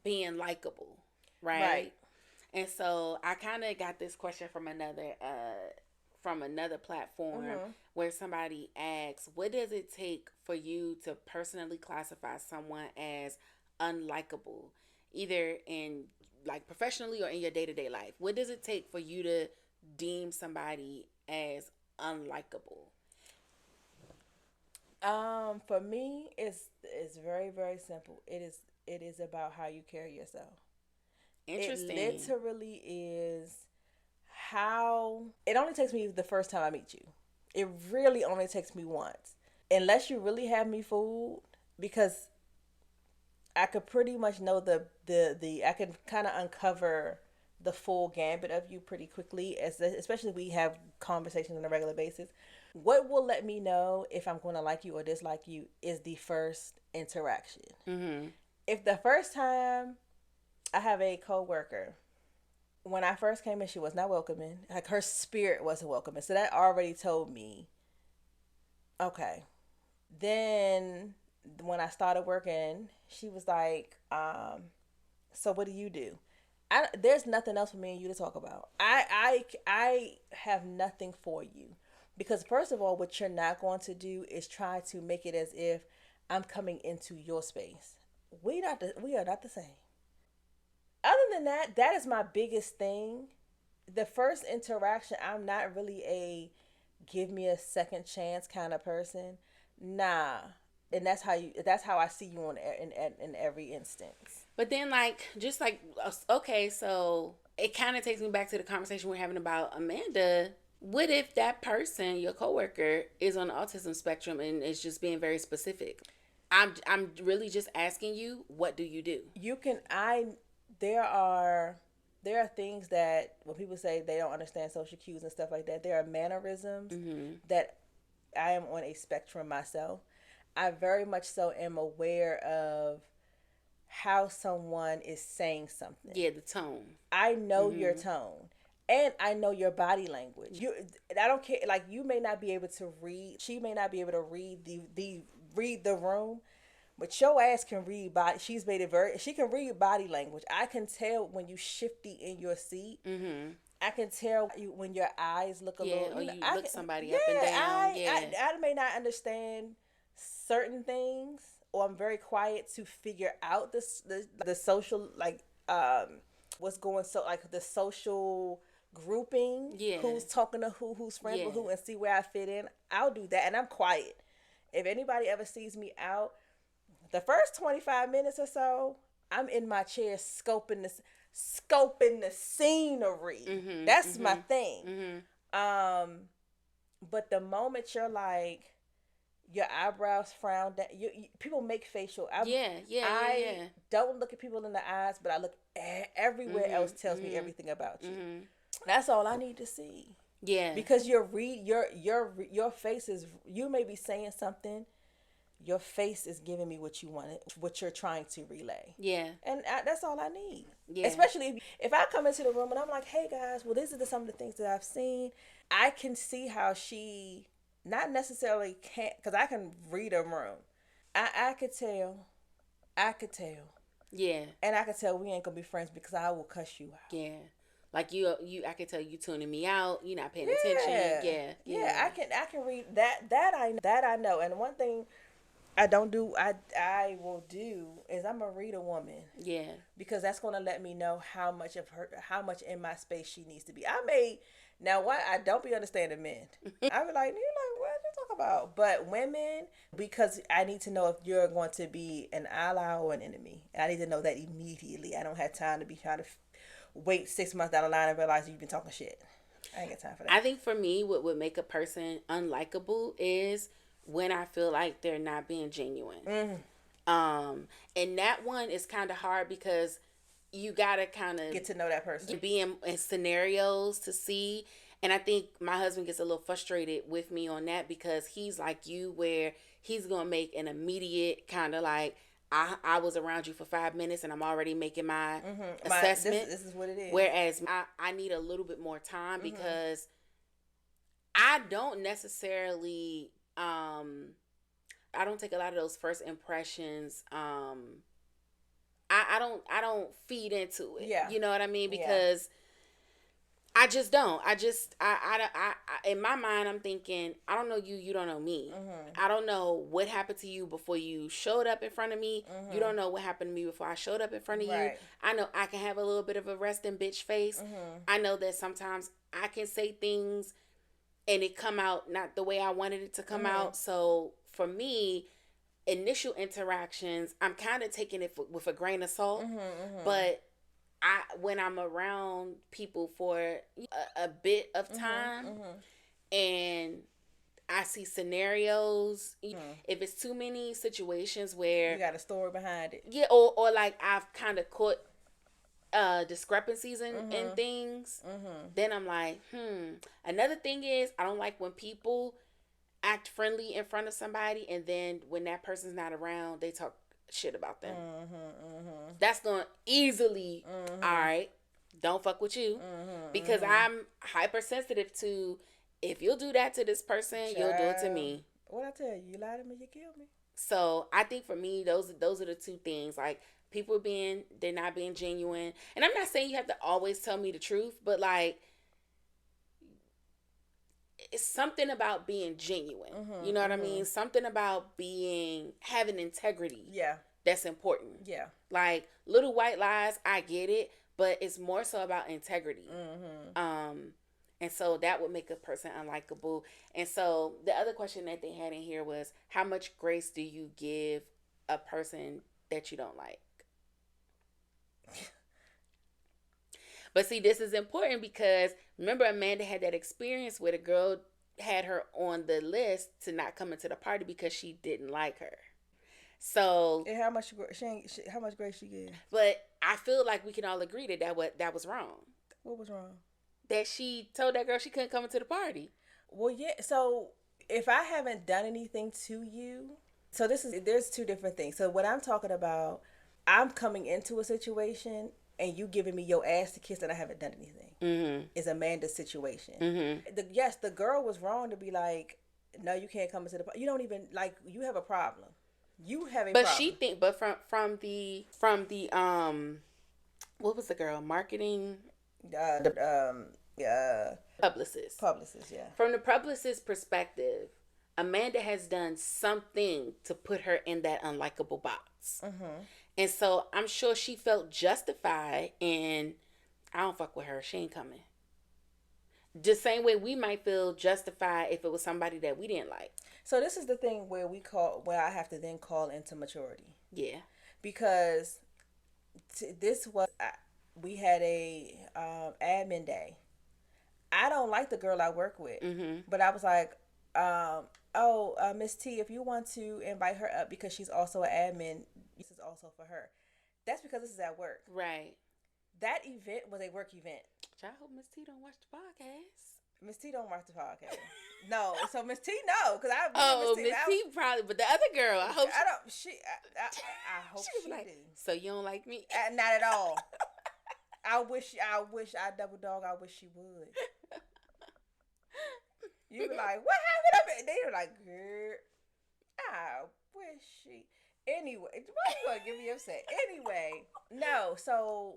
being likable, right? Right. And so I kind of got this question from another platform where somebody asks, what does it take for you to personally classify someone as unlikable, either in like professionally or in your day-to-day life? What does it take for you to deem somebody as unlikable? For me, it's very, very simple. It is about how you carry yourself. Interesting. It literally is how it only takes me the first time I meet you. It really only takes me once. Unless you really have me fooled, because I could pretty much know I can kind of uncover the full gambit of you pretty quickly, especially if we have conversations on a regular basis. What will let me know if I'm going to like you or dislike you is the first interaction. Mm-hmm. If the first time I have a coworker, when I first came in, she was not welcoming. Like, her spirit wasn't welcoming. So that already told me, okay. Then when I started working, she was like, so what do you do? There's nothing else for me and you to talk about. I have nothing for you. Because first of all, what you're not going to do is try to make it as if I'm coming into your space. We are not the same. Other than that, that is my biggest thing. The first interaction, I'm not really a give me a second chance kind of person. Nah. And that's how I see you in every instance. But then, like, just like, okay, so it kind of takes me back to the conversation we're having about Amanda. What if that person, your coworker, is on the autism spectrum and is just being very specific? I'm really just asking you, what do you do? You can I there are there are things that when people say they don't understand social cues and stuff like that, there are mannerisms that I am on a spectrum myself. I very much so am aware of how someone is saying something. Yeah, the tone. I know your tone. And I know your body language. I don't care. Like, you may not be able to read. She may not be able to read read the room, but your ass can read body. She's made it very. She can read body language. I can tell when you shifty in your seat. I can tell when your eyes look a little. Or you look somebody up and down. I may not understand certain things, or I'm very quiet to figure out the social, like, what's going, so like the social grouping, who's talking to who's friends with who, and see where I fit in. I'll do that, and I'm quiet. If anybody ever sees me out, the first 25 minutes or so, I'm in my chair scoping the scenery. That's my thing. But the moment you're like, your eyebrows frown down, people make facial. I don't look at people in the eyes, but I look everywhere else. Tells me everything about you. That's all I need to see. Yeah. Because your face is, you may be saying something, your face is giving me what you wanted, what you're trying to relay. Yeah. And that's all I need. Yeah. Especially if I come into the room and I'm like, hey guys, well, these are some of the things that I've seen. I can see how she not necessarily can't, because I can read a room. I could tell. Yeah. And I could tell we ain't gonna be friends because I will cuss you out. Yeah. Like I can tell you tuning me out. You're not paying attention. Yeah. I can read that. I know. And one thing I don't do, I will do, is I'm gonna read a woman. Yeah. Because that's gonna let me know how much in my space she needs to be. What I don't be understanding men. I be like, you're like, what you talk about? But women, because I need to know if you're going to be an ally or an enemy. I need to know that immediately. I don't have time to be trying to wait 6 months down the line and realize you've been talking shit. I ain't got time for that. I think for me, what would make a person unlikable is when I feel like they're not being genuine. And that one is kind of hard because you gotta kind of get to know that person, be in scenarios to see. And I think my husband gets a little frustrated with me on that because he's like you, where he's gonna make an immediate kind of like, I was around you for 5 minutes and I'm already making my assessment. This is what it is. Whereas I need a little bit more time because I don't necessarily I don't take a lot of those first impressions. I don't feed into it. Yeah. You know what I mean? Because I just don't. I in my mind, I'm thinking, I don't know you. You don't know me. I don't know what happened to you before you showed up in front of me. You don't know what happened to me before I showed up in front of you. I know I can have a little bit of a resting bitch face. I know that sometimes I can say things and it come out not the way I wanted it to come out. So for me, initial interactions, I'm kind of taking it with a grain of salt. But when I'm around people for a bit of time and I see scenarios, if it's too many situations where you got a story behind it, or like I've kind of caught discrepancies in things, then I'm like, Another thing is, I don't like when people act friendly in front of somebody and then when that person's not around, they talk shit about them. That's gonna easily, all right, don't fuck with you, because I'm hypersensitive to, if you'll do that to this person, you'll do it to me. What I tell you, you lie to me, you kill me. So I think for me, those are the two things. Like, people they're not being genuine, and I'm not saying you have to always tell me the truth, but like, it's something about being genuine. You know what I mean? Something about having integrity. Yeah. that's important. Yeah. Like little white lies, I get it, but it's more so about integrity. And so that would make a person unlikable. And so the other question that they had in here was, how much grace do you give a person that you don't like? But see, this is important because remember Amanda had that experience where the girl had her on the list to not come into the party because she didn't like her. So and how much grace she gave? But I feel like we can all agree that was wrong. What was wrong? That she told that girl she couldn't come into the party. Well, yeah. So if I haven't done anything to you, so there's two different things. So what I'm talking about, I'm coming into a situation and you giving me your ass to kiss and I haven't done anything. Is Amanda's situation. The girl was wrong to be like, no, you can't come into the party. You don't even like. You have a problem. You have a but problem. She think, but from the what was the girl marketing? Publicist, yeah. From the publicist perspective, Amanda has done something to put her in that unlikable box. And so I'm sure she felt justified in, I don't fuck with her, she ain't coming. The same way we might feel justified if it was somebody that we didn't like. So this is the thing where I have to then call into maturity. Yeah. Because we had a admin day. I don't like the girl I work with, but I was like, Miss T, if you want to invite her up because she's also an admin, this is also for her. That's because this is at work. Right. That event was a work event. I hope Miss T don't watch the podcast. Miss T don't watch the podcast. No, so Miss T no, because Miss T probably, but the other girl, I hope I hope she like, do. So you don't like me? Not at all. I wish I double dog. I wish she would. You be like, what happened up there? They were like, girl, I wish she. Anyway, why you gonna get me upset? Anyway, no. So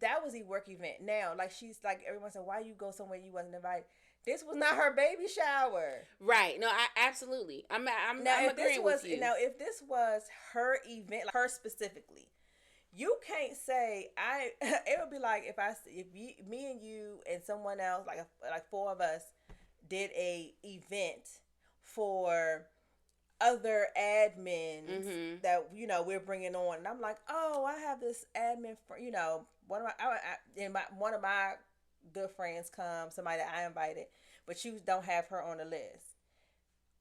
that was a work event. Now, like she's like, everyone said, why you go somewhere you wasn't invited? This was not her baby shower. Right. No, I absolutely. I'm agreeing with you. Now, if this was her event, like her specifically, you can't say it would be like me and you and someone else, like four of us, did a event for other admins that we're bringing on, and I'm like, oh, I have this admin for one of my good friends come, somebody that I invited, but you don't have her on the list,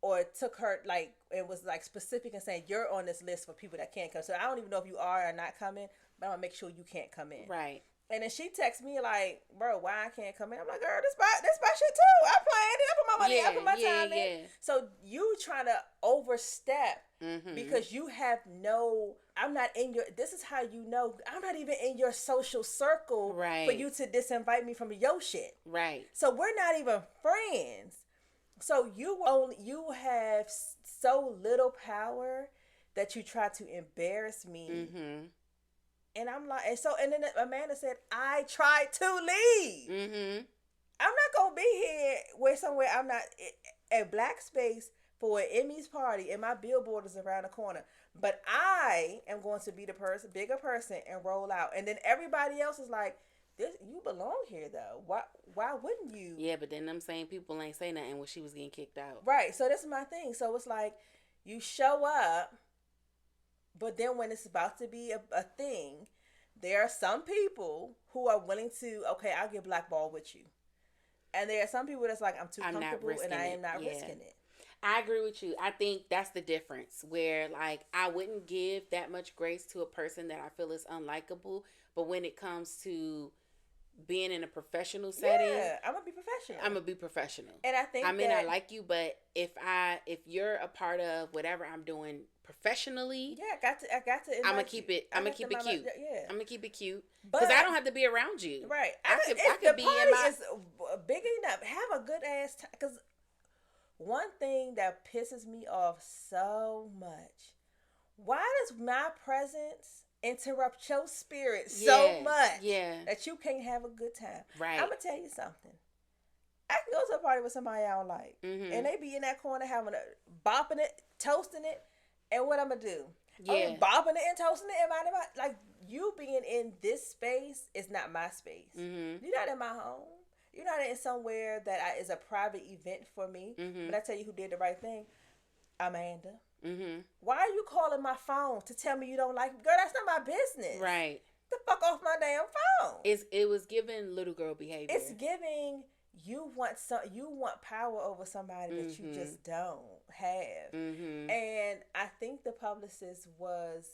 or it took her like it was like specific and saying you're on this list for people that can't come. So I don't even know if you are or not coming, but I'm gonna make sure you can't come in. Right. And then she texts me like, bro, why I can't come in? I'm like, girl, this my shit too. I planned it. I put my money. I put my time in. So you trying to overstep because you have I'm not in your. This is how you know I'm not even in your social circle for you to disinvite me from your shit. Right. So we're not even friends. So you have so little power that you try to embarrass me. And I'm like, and then Amanda said, I tried to leave. I'm not going to be here somewhere I'm not at Black Space for an Emmy's party and my billboard is around the corner. But I am going to be the bigger person and roll out. And then everybody else is like, you belong here though. Why wouldn't you? Yeah, but then them same people ain't say nothing when she was getting kicked out. Right. So this is my thing. So it's like, you show up, but then when it's about to be a thing, there are some people who are willing to, okay, I'll get blackballed with you. And there are some people that's like, I'm too comfortable and I am not risking it. I agree with you. I think that's the difference where like I wouldn't give that much grace to a person that I feel is unlikable. But when it comes to being in a professional setting, I'm gonna be professional. And I think I not like you, but if you're a part of whatever I'm doing professionally, I got to. I'm gonna keep it. I'm gonna keep it cute. I'm gonna keep it cute because I don't have to be around you. Right. I could be in my. Is big enough. Have a good ass time. Because one thing that pisses me off so much. Why does my presence interrupt your spirit so much that you can't have a good time? Right. I'm gonna tell you something. I can go to a party with somebody I don't like, and they be in that corner having bopping it, toasting it, and what I'm gonna do? Yeah. Bobbing it and toasting it in my like you being in this space is not my space. Mm-hmm. You're not in my home. You're not in somewhere that is a private event for me. Mm-hmm. But I tell you who did the right thing, Amanda. Mm-hmm. Why are you calling my phone to tell me you don't like me? Girl, that's not my business. Right. Get the fuck off my damn phone. It was giving little girl behavior. It's giving you want power over somebody that you just don't have. Mm-hmm. And I think the publicist was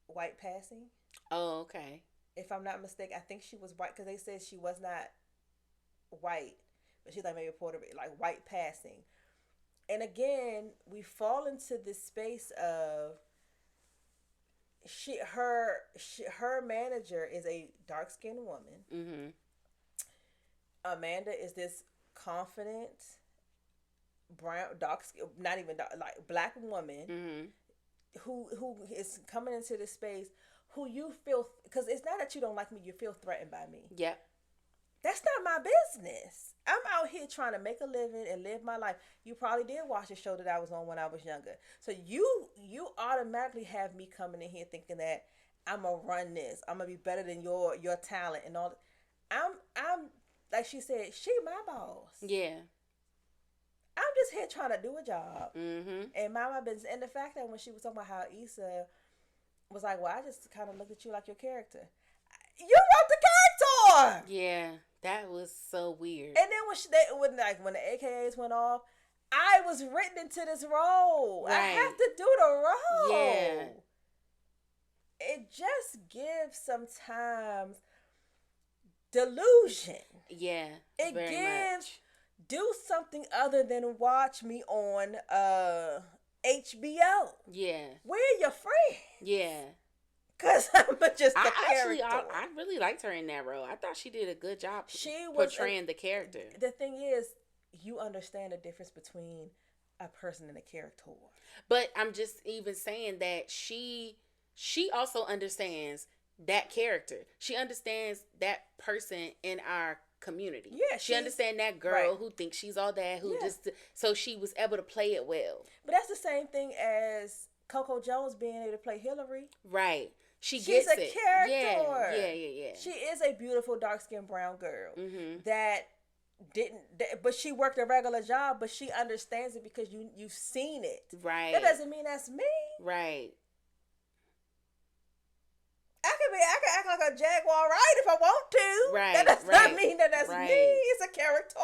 white passing. Oh, okay. If I'm not mistaken, I think she was white because they said she was not white, but she's like maybe Puerto Rican, like white passing. And again, we fall into this space of her manager is a dark skinned woman. Mm-hmm. Amanda is this confident brown dark skin, not even dark, like black woman who is coming into this space who you feel, because it's not that you don't like me, you feel threatened by me. Yep. That's not my business. I'm out here trying to make a living and live my life. You probably did watch the show that I was on when I was younger. So you automatically have me coming in here thinking that I'm gonna run this. I'm gonna be better than your talent and all. I'm like she said, she my boss. Yeah. I'm just here trying to do a job and mind my business. And the fact that when she was talking about how Issa was like, well, I just kind of looked at you like your character. You wrote the character. Yeah, that was so weird. And then when the AKAs went off, I was written into this role. Right. I have to do the role. Yeah. It just gives sometimes delusion. Yeah. It gives do something other than watch me on HBO. Yeah. We're your friends. Yeah. Because I'm just a character. I really liked her in that role. I thought she did a good job portraying the character. The thing is, you understand the difference between a person and a character. But I'm just even saying that she also understands that character. She understands that person in our community. Yeah, she understands that girl who thinks she's all that, so she was able to play it well. But that's the same thing as Coco Jones being able to play Hillary. Right. She's a character. Yeah. She is a beautiful dark-skinned brown girl that but she worked a regular job, but she understands it because you've seen it. Right. That doesn't mean that's me. Right. I can act like a jaguar if I want to. Right. That does not mean that that's me. It's a character.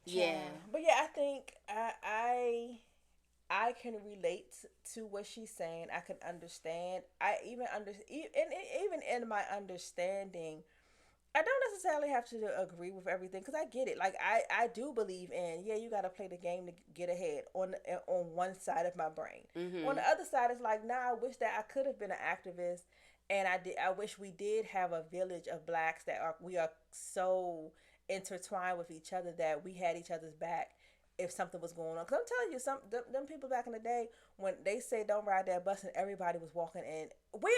Yeah. But yeah, I think I can relate to what she's saying. I can understand. Even in my understanding, I don't necessarily have to agree with everything because I get it. Like I do believe in you got to play the game to get ahead on one side of my brain. On the other side, it's like I wish that I could have been an activist, and I wish we did have a village of blacks we are so intertwined with each other that we had each other's back if something was going on. Because I'm telling you, them people back in the day when they say don't ride that bus and everybody was walking in, we're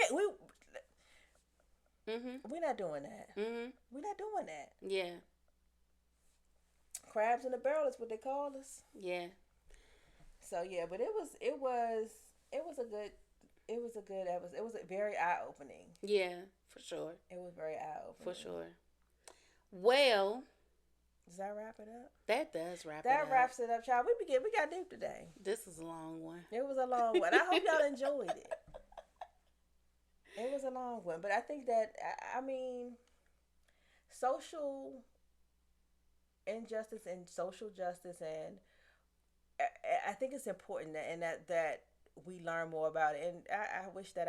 not doing that. We're not doing that. Yeah. Crabs in the barrel is what they call us. Yeah. So yeah, but it was very eye opening. Yeah, for sure. It was very eye opening. For sure. Well, does that wrap it up? That does wrap it up. That wraps it up, child. We got deep today. This is a long one. It was a long one. I hope y'all enjoyed it. It was a long one, but I think that social injustice and social justice, and I think it's important that we learn more about it. And I wish that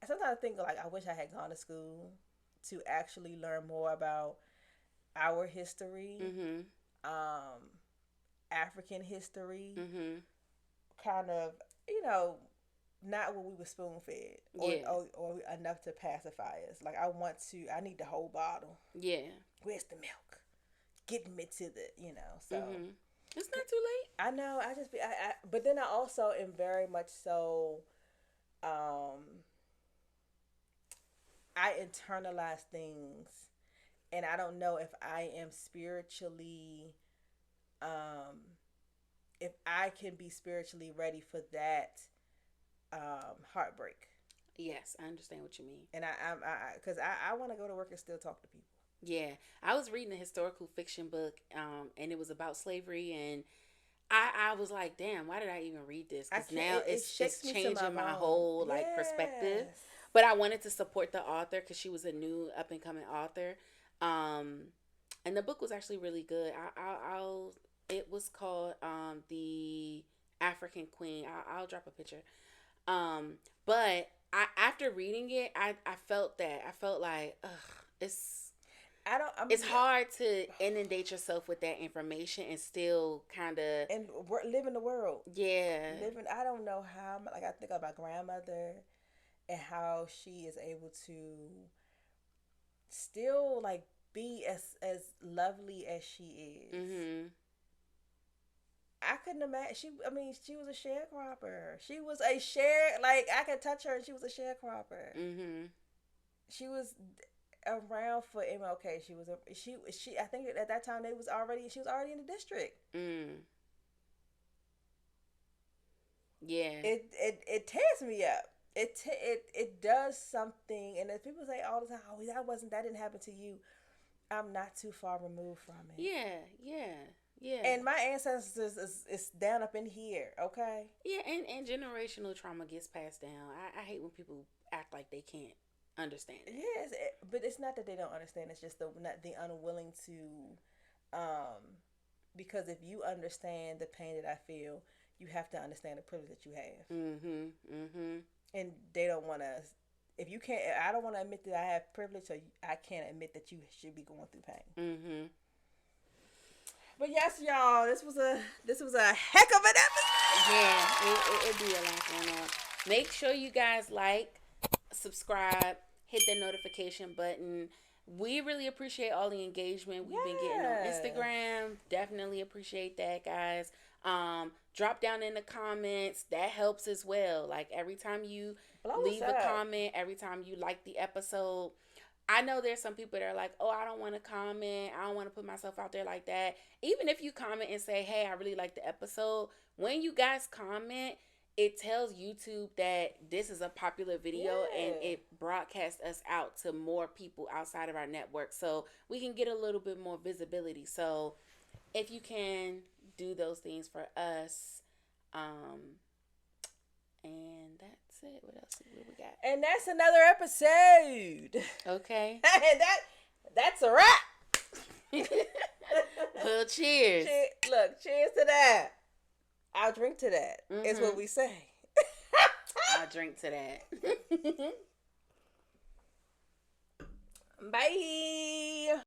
sometimes I think I wish I had gone to school to actually learn more about our history, African history, kind of, not what we were spoon fed or enough to pacify us. Like I need the whole bottle. Yeah. Where's the milk? Getting me to the, so. It's not too late. I know. But then I also am very much so, I internalize things, and I don't know if I am spiritually if I can be spiritually ready for that heartbreak. Yes, I understand what you mean. And because I want to go to work and still talk to people. Yeah, I was reading a historical fiction book, and it was about slavery, and I was like, damn, why did I even read this? Because now it's changing my whole like perspective. But I wanted to support the author because she was a new up and coming author, and the book was actually really good. I'll it was called The African Queen. I'll drop a picture. But after reading it, I felt that I felt like it's it's hard to inundate yourself with that information and still kind of live in the world. Yeah, I don't know how. Like I think of my grandmother and how she is able to still like be as lovely as she is. Mm-hmm. I couldn't imagine. She was a sharecropper. She was a like I could touch her and she was a sharecropper. Mm-hmm. She was around for MLK. She I think at that time she was already in the district. Mm. Yeah. It tears me up. It does something, and if people say all the time, "Oh, that didn't happen to you," I'm not too far removed from it. Yeah. And my ancestors is down up in here, okay? Yeah, and generational trauma gets passed down. I hate when people act like they can't understand it. Yes, but it's not that they don't understand. It's just the unwilling to, because if you understand the pain that I feel, you have to understand the privilege that you have. Mm-hmm. Mm-hmm. And they don't want to. If you can't, I don't want to admit that I have privilege, so I can't admit that you should be going through pain. Mm-hmm. But yes, y'all, this was a heck of an episode. Yeah, it'd be a lot going on. Make sure you guys like, subscribe, hit the notification button. We really appreciate all the engagement we've been getting on Instagram. Definitely appreciate that, guys. Drop down in the comments. That helps as well. Like every time you leave a comment, every time you like the episode. I know there's some people that are like, oh, I don't want to comment. I don't want to put myself out there like that. Even if you comment and say, hey, I really like the episode. When you guys comment, it tells YouTube that this is a popular video and it broadcasts us out to more people outside of our network. So we can get a little bit more visibility. So if you can do those things for us, and that's it. What else we got? And that's another episode. Okay. And that's a wrap. Well, cheers. Cheers to that. I'll drink to that. Mm-hmm. Is what we say. I'll drink to that. Bye.